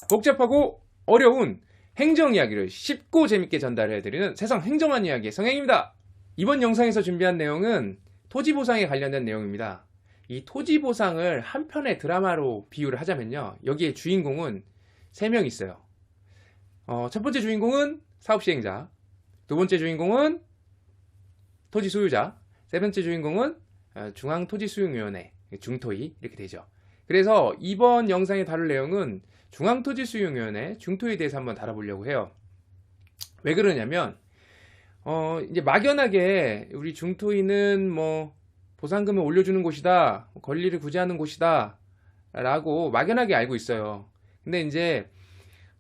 복잡하고 어려운 행정 이야기를 쉽고 재밌게 전달해드리는 세상 행정한 이야기의 성행입니다. 이번 영상에서 준비한 내용은 토지보상에 관련된 내용입니다. 이 토지보상을 한 편의 드라마로 비유를 하자면요, 여기에 주인공은 3명 있어요. 첫 번째 주인공은 사업시행자, 두 번째 주인공은 토지 소유자, 세 번째 주인공은 중앙토지수용위원회, 중토위, 이렇게 되죠. 그래서 이번 영상에 다룰 내용은 중앙토지수용위원회, 중토위에 대해서 한번 다뤄보려고 해요. 왜 그러냐면 이제 막연하게 우리 중토위는 뭐 보상금을 올려주는 곳이다, 권리를 구제하는 곳이다 라고 막연하게 알고 있어요. 근데 이제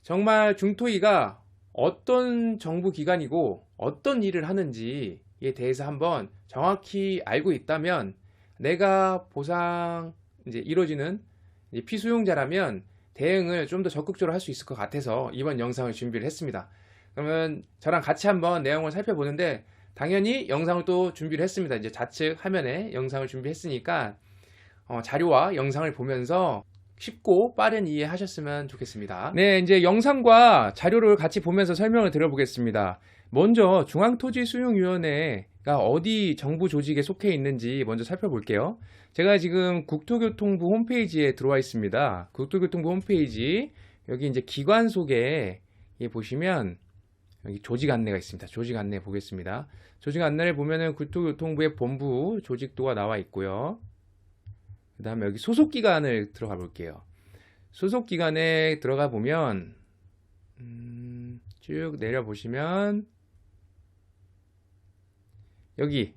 정말 중토위가 어떤 정부 기관이고 어떤 일을 하는지에 대해서 한번 정확히 알고 있다면, 내가 보상 이제 이루어지는 이제 피수용자라면 대응을 좀 더 적극적으로 할 수 있을 것 같아서 이번 영상을 준비를 했습니다. 그러면 저랑 같이 한번 내용을 살펴보는데, 당연히 영상을 또 준비를 했습니다. 이제 좌측 화면에 영상을 준비했으니까 자료와 영상을 보면서 쉽고 빠른 이해 하셨으면 좋겠습니다. 네, 이제 영상과 자료를 같이 보면서 설명을 드려보겠습니다. 먼저 중앙토지수용위원회가 어디 정부 조직에 속해 있는지 먼저 살펴볼게요. 제가 지금 국토교통부 홈페이지에 들어와 있습니다. 국토교통부 홈페이지, 여기 이제 기관 소개 보시면 여기 조직 안내가 있습니다. 조직 안내 보겠습니다. 조직 안내를 보면은 국토교통부의 본부 조직도가 나와 있고요. 그 다음에 여기 소속기관을 들어가 볼게요. 소속기관에 들어가 보면 쭉 내려보시면 여기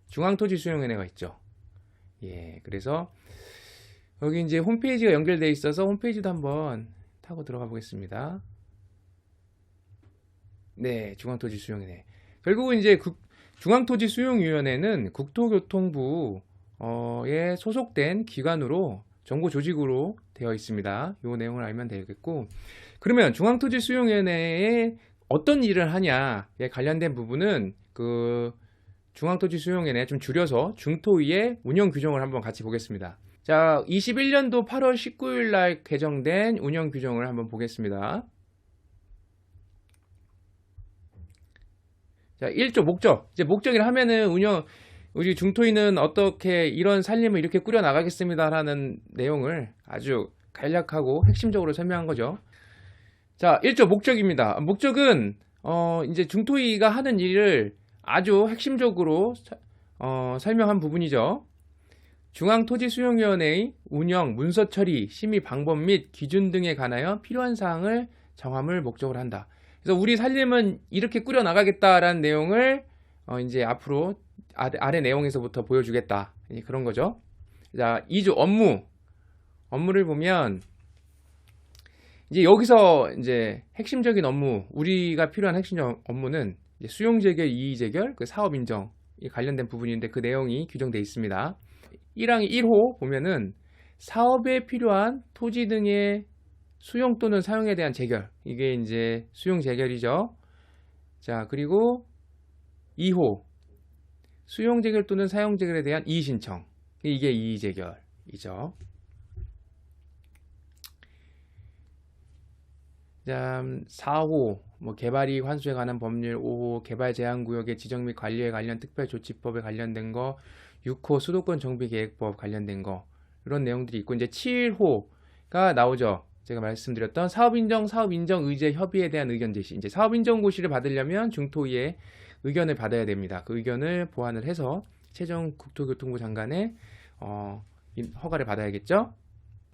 중앙토지수용위원회가 있죠. 예, 그래서 여기 이제 홈페이지가 연결되어 있어서 홈페이지도 한번 타고 들어가 보겠습니다. 네, 중앙토지수용위원회. 결국은 이제 중앙토지수용위원회는 국토교통부에 소속된 기관으로, 정부 조직으로 되어 있습니다. 이 내용을 알면 되겠고, 그러면 중앙토지수용위원회에 어떤 일을 하냐에 관련된 부분은 그 중앙토지수용위원회, 좀 줄여서 중토위의 운영 규정을 한번 같이 보겠습니다. 자, 21년도 8월 19일 날 개정된 운영 규정을 한번 보겠습니다. 자, 1조 목적. 이제 목적이라 하면은 우리 중토위는 어떻게 이런 살림을 이렇게 꾸려 나가겠습니다라는 내용을 아주 간략하고 핵심적으로 설명한 거죠. 자, 1조 목적입니다. 목적은 이제 중토위가 하는 일을 아주 핵심적으로 설명한 부분이죠. 중앙토지수용위원회의 운영, 문서 처리, 심의 방법 및 기준 등에 관하여 필요한 사항을 정함을 목적으로 한다. 그래서 우리 살림은 이렇게 꾸려 나가겠다라는 내용을 이제 앞으로 아래 내용에서부터 보여주겠다, 그런 거죠. 자, 2조 업무를 보면 이제 여기서 이제 핵심적인 업무, 우리가 필요한 핵심적 업무는 이제 수용재결, 이의재결, 그 사업인정 관련된 부분인데, 그 내용이 규정되어 있습니다. 1항 1호 보면은 사업에 필요한 토지 등의 수용 또는 사용에 대한 재결, 이게 이제 수용 재결이죠. 자, 그리고 2호 수용 재결 또는 사용 재결에 대한 이의 신청, 이게 이의 재결이죠. 자, 4호 개발 이익 환수에 관한 법률, 5호 개발 제한 구역의 지정 및 관리에 관련 특별조치법에 관련된 거, 6호 수도권 정비 계획법 관련된 거, 이런 내용들이 있고, 이제 7호가 나오죠. 제가 말씀드렸던 사업인정 의제 협의에 대한 의견 제시. 이제 사업인정 고시를 받으려면 중토위의 의견을 받아야 됩니다. 그 의견을 보완을 해서 최종 국토교통부 장관의 허가를 받아야겠죠.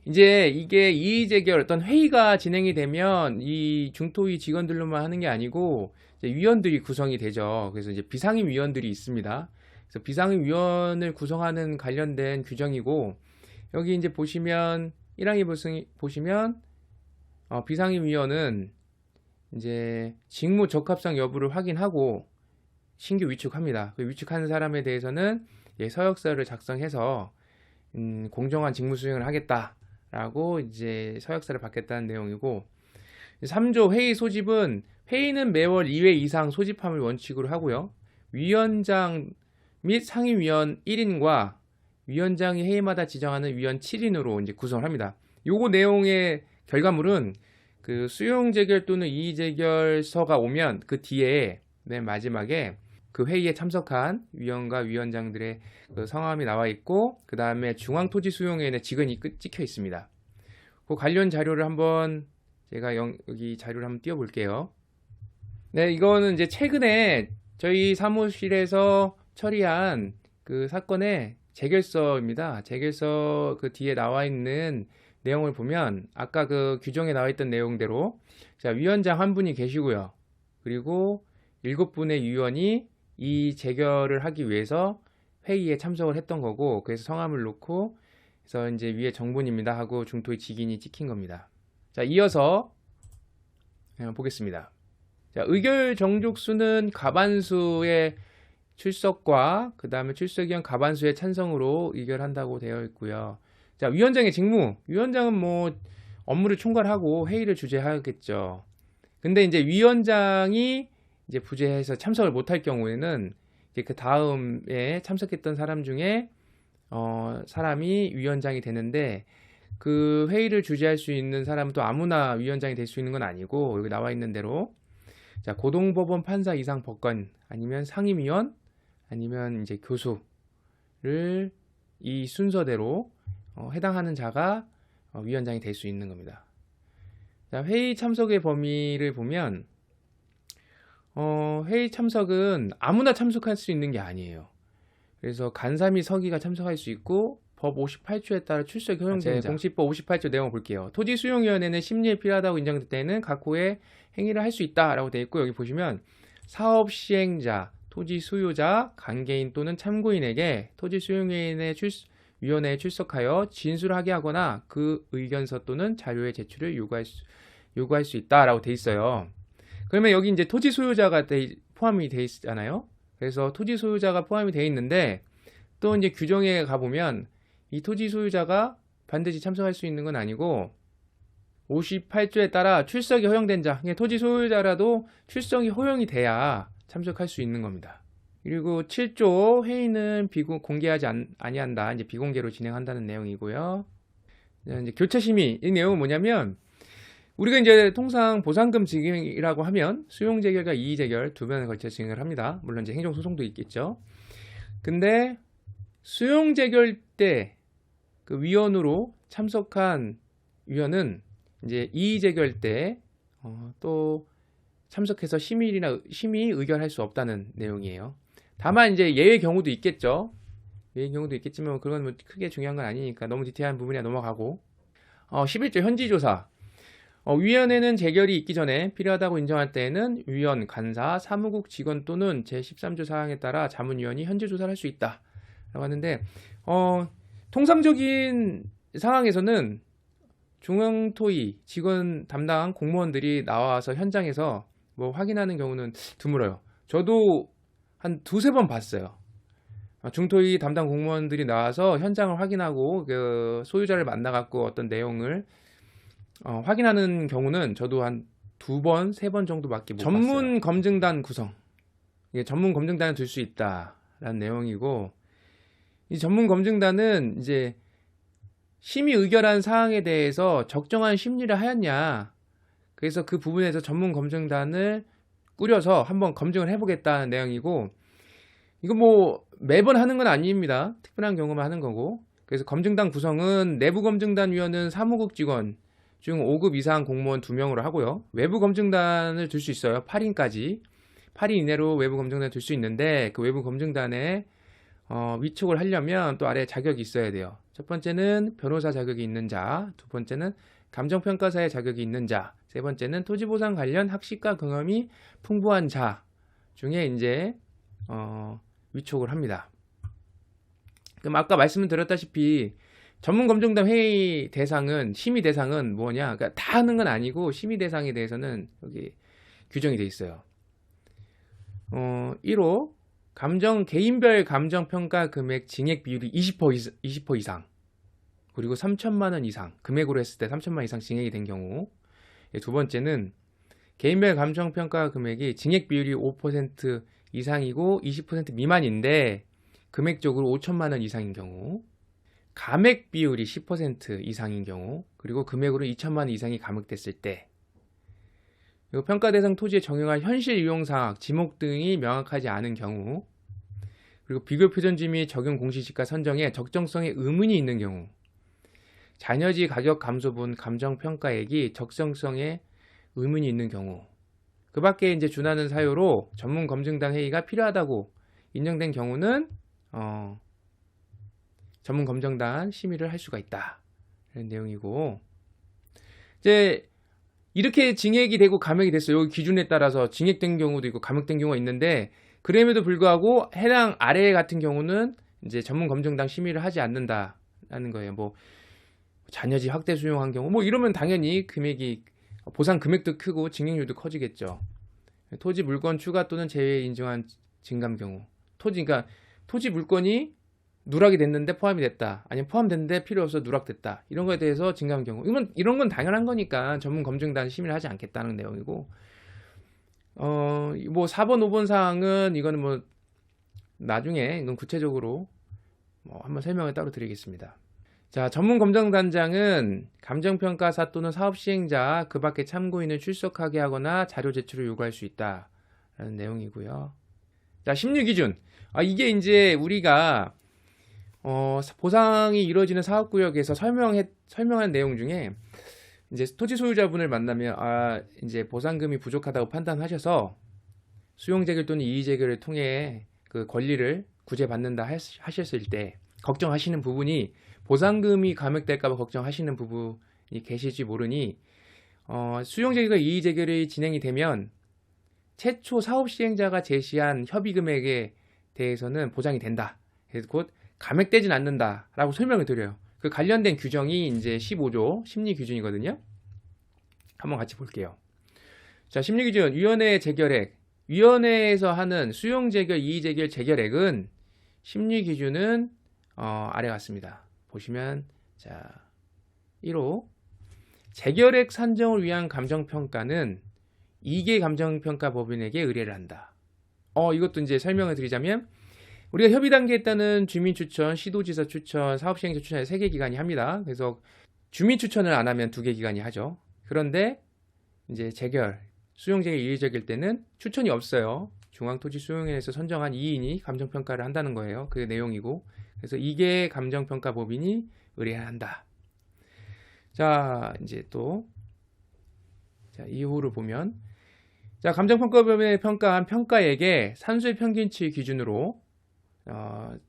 이제 이게 이의재결, 어떤 회의가 진행이 되면 이 중토위 직원들로만 하는 게 아니고 이제 위원들이 구성이 되죠. 그래서 이제 비상임 위원들이 있습니다. 그래서 비상임 위원을 구성하는 관련된 규정이고, 여기 이제 보시면 1항에 보시면 비상임 위원은 이제 직무 적합성 여부를 확인하고 신규 위촉합니다. 그 위촉하는 사람에 대해서는 서역서를 작성해서 공정한 직무 수행을 하겠다라고 이제 서역서를 받겠다는 내용이고, 3조 회의 소집은, 회의는 매월 2회 이상 소집함을 원칙으로 하고요. 위원장 및 상임위원 1인과 위원장이 회의마다 지정하는 위원 7인으로 이제 구성을 합니다. 요거 내용의 결과물은 그 수용 재결 또는 이의 재결서가 오면 그 뒤에 맨 마지막에 그 회의에 참석한 위원과 위원장들의 그 성함이 나와 있고, 그 다음에 중앙토지수용위원회 직원이 찍혀 있습니다. 그 관련 자료를 한번 제가 여기 자료를 한번 띄워볼게요. 네, 이거는 이제 최근에 저희 사무실에서 처리한 그 사건의 재결서입니다. 재결서 그 뒤에 나와 있는 내용을 보면 아까 그 규정에 나와 있던 내용대로, 자, 위원장 한 분이 계시고요. 그리고 7분의 위원이 이 재결을 하기 위해서 회의에 참석을 했던 거고, 그래서 성함을 놓고 그래서 이제 위에 정분입니다 하고 중토의 직인이 찍힌 겁니다. 자, 이어서 보겠습니다. 자, 의결 정족수는 과반수의 출석과 그 다음에 출석위원 과반수의 찬성으로 의결한다고 되어 있고요. 자, 위원장의 직무. 위원장은 뭐 업무를 총괄하고 회의를 주재하겠죠. 근데 이제 위원장이 이제 부재해서 참석을 못할 경우에는 이제 그 다음에 참석했던 사람 중에 사람이 위원장이 되는데, 그 회의를 주재할 수 있는 사람은 또 아무나 위원장이 될 수 있는 건 아니고, 여기 나와 있는 대로 자, 고등법원 판사 이상 법관 아니면 상임위원 아니면 이제 교수를 이 순서대로 해당하는 자가 위원장이 될 수 있는 겁니다. 자, 회의 참석의 범위를 보면 회의 참석은 아무나 참석할 수 있는 게 아니에요. 그래서 간사및 서기가 참석할 수 있고, 법 58조에 따라 출석이 허용된 자, 공시법 58조 내용을 볼게요. 토지수용위원회는 심리에 필요하다고 인정될 때는 각 호의 행위를 할 수 있다라고 되어 있고, 여기 보시면 사업 시행자, 토지 수요자, 관계인 또는 참고인에게 토지수용위원회에 출석하여 진술을 하게 하거나 그 의견서 또는 자료의 제출을 요구할 수 있다라고 되어 있어요. 그러면 여기 이제 토지 소유자가 포함이 되어 있잖아요. 그래서 토지 소유자가 포함이 되어 있는데, 또 이제 규정에 가보면 이 토지 소유자가 반드시 참석할 수 있는 건 아니고, 58조에 따라 출석이 허용된 자, 토지 소유자라도 출석이 허용이 돼야 참석할 수 있는 겁니다. 그리고 7조 회의는 공개하지 아니한다. 이제 비공개로 진행한다는 내용이고요. 이제 교체 심의, 이 내용은 뭐냐면, 우리가 이제 통상 보상금 지급이라고 하면 수용 재결과 이의 재결 두 번에 걸쳐 진행을 합니다. 물론 이제 행정 소송도 있겠죠. 근데 수용 재결 때 그 위원으로 참석한 위원은 이제 이의 재결 때 또 참석해서 심의 의결할 수 없다는 내용이에요. 다만 이제 예외 경우도 있겠죠. 예외 경우도 있겠지만 그건 뭐 크게 중요한 건 아니니까 너무 디테일한 부분이야 넘어가고. 11조 현지조사. 위원회는 재결이 있기 전에 필요하다고 인정할 때에는 위원, 간사, 사무국 직원 또는 제13조 사항에 따라 자문위원이 현지 조사를 할 수 있다 라고 하는데, 통상적인 상황에서는 중앙토의 직원 담당 공무원들이 나와서 현장에서 뭐 확인하는 경우는 드물어요. 저도 한 두세 번 봤어요. 중토의 담당 공무원들이 나와서 현장을 확인하고 그 소유자를 만나갖고 어떤 내용을 확인하는 경우는 저도 한 2번, 3번 정도밖에 못 봤어요. 전문 검증단 구성. 이게 전문 검증단을 둘 수 있다라는 내용이고, 이 전문 검증단은 이제 심의 의결한 사항에 대해서 적정한 심리를 하였냐. 그래서 그 부분에서 전문 검증단을 꾸려서 한번 검증을 해보겠다는 내용이고, 이거 뭐 매번 하는 건 아닙니다. 특별한 경우만 하는 거고. 그래서 검증단 구성은 내부 검증단 위원은 사무국 직원 중 5급 이상 공무원 2명으로 하고요. 외부 검증단을 둘 수 있어요. 8인까지. 8인 이내로 외부 검증단을 둘 수 있는데, 그 외부 검증단에 위촉을 하려면 또 아래에 자격이 있어야 돼요. 첫 번째는 변호사 자격이 있는 자, 두 번째는 감정평가사의 자격이 있는 자, 세 번째는 토지보상 관련 학식과 경험이 풍부한 자 중에 이제 위촉을 합니다. 그럼 아까 말씀을 드렸다시피 전문 검증단 회의 대상은, 심의 대상은 뭐냐? 그러니까 다 하는 건 아니고 심의 대상에 대해서는 여기 규정이 돼 있어요. 1호 개인별 감정평가 금액 징액 비율이 20% 이상, 그리고 3천만 원 이상, 금액으로 했을 때 3천만 원 이상 징액이 된 경우. 두 번째는 개인별 감정평가 금액이 징액 비율이 5% 이상이고 20% 미만인데 금액적으로 5천만 원 이상인 경우. 감액 비율이 10% 이상인 경우, 그리고 금액으로 2천만 원 이상이 감액됐을 때, 그리고 평가 대상 토지에 적용할 현실 이용사항, 지목 등이 명확하지 않은 경우, 그리고 비교 표준지 및 적용 공시지가 선정에 적정성에 의문이 있는 경우, 잔여지 가격 감소분 감정평가액이 적정성에 의문이 있는 경우, 그 밖에 이제 준하는 사유로 전문 검증단 회의가 필요하다고 인정된 경우는 전문 검증단 심의를 할 수가 있다. 이런 내용이고, 이제 이렇게 징액이 되고 감액이 됐어요. 여기 기준에 따라서 징액된 경우도 있고 감액된 경우가 있는데, 그럼에도 불구하고 해당 아래 같은 경우는 이제 전문 검증단 심의를 하지 않는다라는 거예요. 뭐 잔여지 확대 수용한 경우, 뭐 이러면 당연히 금액이 보상 금액도 크고 징액률도 커지겠죠. 토지 물건 추가 또는 제외 인정한 증감 경우, 그러니까 토지 물건이 누락이 됐는데 포함이 됐다, 아니면 포함됐는데 필요 없어 누락됐다, 이런 거에 대해서 증감 경우, 이런 건 당연한 거니까 전문 검증단 심의를 하지 않겠다는 내용이고, 뭐 4번 5번 사항은 이거는 뭐 나중에 이건 구체적으로 뭐 한번 설명을 따로 드리겠습니다. 자, 전문 검증단장은 감정평가사 또는 사업시행자 그 밖에 참고인을 출석하게 하거나 자료 제출을 요구할 수 있다라는 내용이고요. 자, 심리 기준. 이게 이제 우리가 보상이 이루어지는 사업구역에서 설명한 내용 중에, 이제 토지 소유자분을 만나면 이제 보상금이 부족하다고 판단하셔서 수용재결 또는 이의재결을 통해 그 권리를 구제받는다 하셨을 때 걱정하시는 부분이, 보상금이 감액될까봐 걱정하시는 부분이 계실지 모르니, 수용재결과 이의재결이 진행이 되면 최초 사업시행자가 제시한 협의금액에 대해서는 보장이 된다. 그래서 곧 감액되진 않는다라고 설명을 드려요. 그 관련된 규정이 이제 15조 심리 기준이거든요. 한번 같이 볼게요. 자, 심리 기준, 위원회 재결액. 위원회에서 하는 수용 재결, 이의 재결, 재결액은 심리 기준은 아래 같습니다. 보시면, 자, 1호 재결액 산정을 위한 감정평가는 2개 감정평가 법인에게 의뢰를 한다. 이것도 이제 설명을 드리자면, 우리가 협의 단계에 따른 주민 추천, 시도지사 추천, 사업시행자 추천에 3개 기관이 합니다. 그래서 주민 추천을 안 하면 2개 기관이 하죠. 그런데 이제 재결, 수용재결, 이의재결 때는 추천이 없어요. 중앙토지수용회에서 선정한 2인이 감정평가를 한다는 거예요. 그 내용이고, 그래서 2개 감정평가 법인이 의뢰한다. 자, 이제 또 2호를 보면, 자, 감정평가 법인에 평가한 평가액에 산술 평균치 기준으로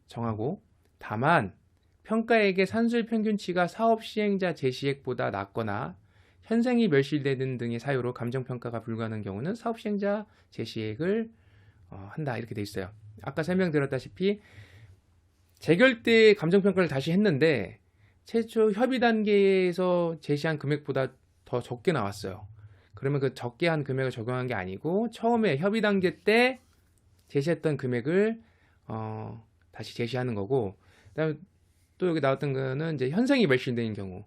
정하고, 다만 평가액의 산술 평균치가 사업 시행자 제시액보다 낮거나 현생이 멸실되는 등의 사유로 감정평가가 불가하는 경우는 사업 시행자 제시액을 한다, 이렇게 돼 있어요. 아까 설명드렸다시피 재결 때 감정평가를 다시 했는데 최초 협의 단계에서 제시한 금액보다 더 적게 나왔어요. 그러면 그 적게 한 금액을 적용한 게 아니고 처음에 협의 단계 때 제시했던 금액을 다시 제시하는 거고, 그다음에 또 여기 나왔던 거는 이제 현생이 멸실되는 경우.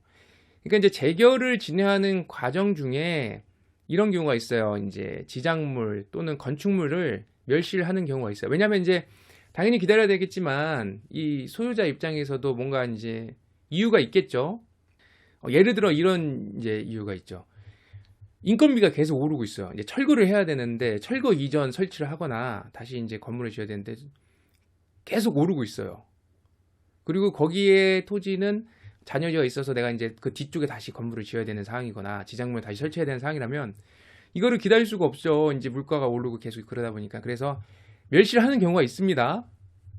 그러니까 이제 재결을 진행하는 과정 중에 이런 경우가 있어요. 이제 지작물 또는 건축물을 멸실하는 경우가 있어요. 왜냐하면 이제 당연히 기다려야 되겠지만 이 소유자 입장에서도 뭔가 이제 이유가 있겠죠. 예를 들어 이런 이제 이유가 있죠. 인건비가 계속 오르고 있어요. 이제 철거를 해야 되는데 철거 이전 설치를 하거나 다시 이제 건물을 지어야 되는데 계속 오르고 있어요. 그리고 거기에 토지는 잔여지가 있어서 내가 이제 그 뒤쪽에 다시 건물을 지어야 되는 상황이거나 지작물을 다시 설치해야 되는 상황이라면 이거를 기다릴 수가 없죠. 이제 물가가 오르고 계속 그러다 보니까. 그래서 멸실하는 경우가 있습니다.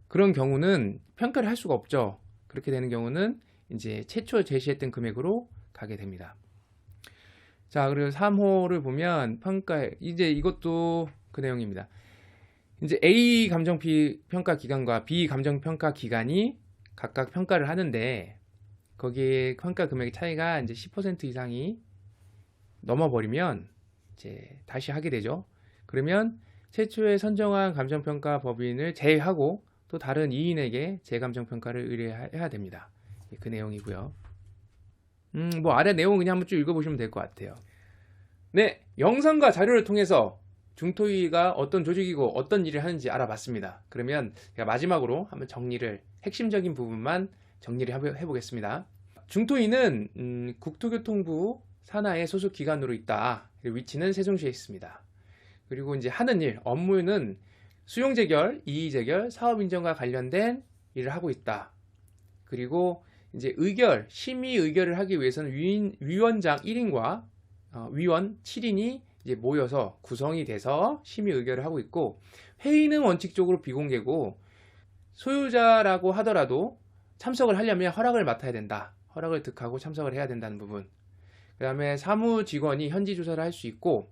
그런 경우는 평가를 할 수가 없죠. 그렇게 되는 경우는 이제 최초 제시했던 금액으로 가게 됩니다. 자, 그리고 3호를 보면 평가, 이제 이것도 그 내용입니다. 이제 A 감정평가 기관과 B 감정평가 기관이 각각 평가를 하는데 거기에 평가 금액의 차이가 이제 10% 이상이 넘어버리면 이제 다시 하게 되죠. 그러면 최초에 선정한 감정평가 법인을 제외하고 또 다른 2인에게 재감정평가를 의뢰해야 됩니다. 그 내용이고요. 뭐 아래 내용 그냥 한번 쭉 읽어보시면 될 것 같아요. 네, 영상과 자료를 통해서 중토위가 어떤 조직이고 어떤 일을 하는지 알아봤습니다. 그러면 제가 마지막으로 한번 정리를 핵심적인 부분만 정리를 해보겠습니다. 중토위는 국토교통부 산하의 소속 기관으로 있다. 위치는 세종시에 있습니다. 그리고 이제 하는 일, 업무는 수용 재결, 이의 재결, 사업 인정과 관련된 일을 하고 있다. 그리고 이제 의결, 심의 의결을 하기 위해서는 위원장 1인과 위원 7인이 이제 모여서 구성이 돼서 심의 의결을 하고 있고, 회의는 원칙적으로 비공개고, 소유자라고 하더라도 참석을 하려면 허락을 맡아야 된다. 허락을 득하고 참석을 해야 된다는 부분. 그 다음에 사무 직원이 현지 조사를 할 수 있고,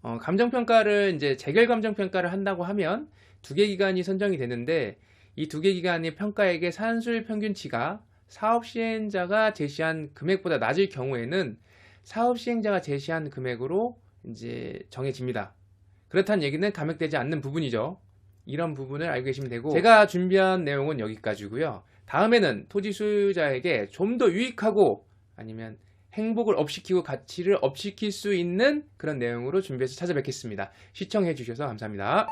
감정평가를 이제 재결 감정평가를 한다고 하면 2개 기관이 선정이 되는데, 이 2개 기관의 평가액의 산술 평균치가 사업 시행자가 제시한 금액보다 낮을 경우에는 사업 시행자가 제시한 금액으로 이제 정해집니다. 그렇다는 얘기는 감액되지 않는 부분이죠. 이런 부분을 알고 계시면 되고, 제가 준비한 내용은 여기까지고요. 다음에는 토지 소유자에게 좀 더 유익하고 아니면 행복을 업시키고 가치를 업시킬 수 있는 그런 내용으로 준비해서 찾아뵙겠습니다. 시청해 주셔서 감사합니다.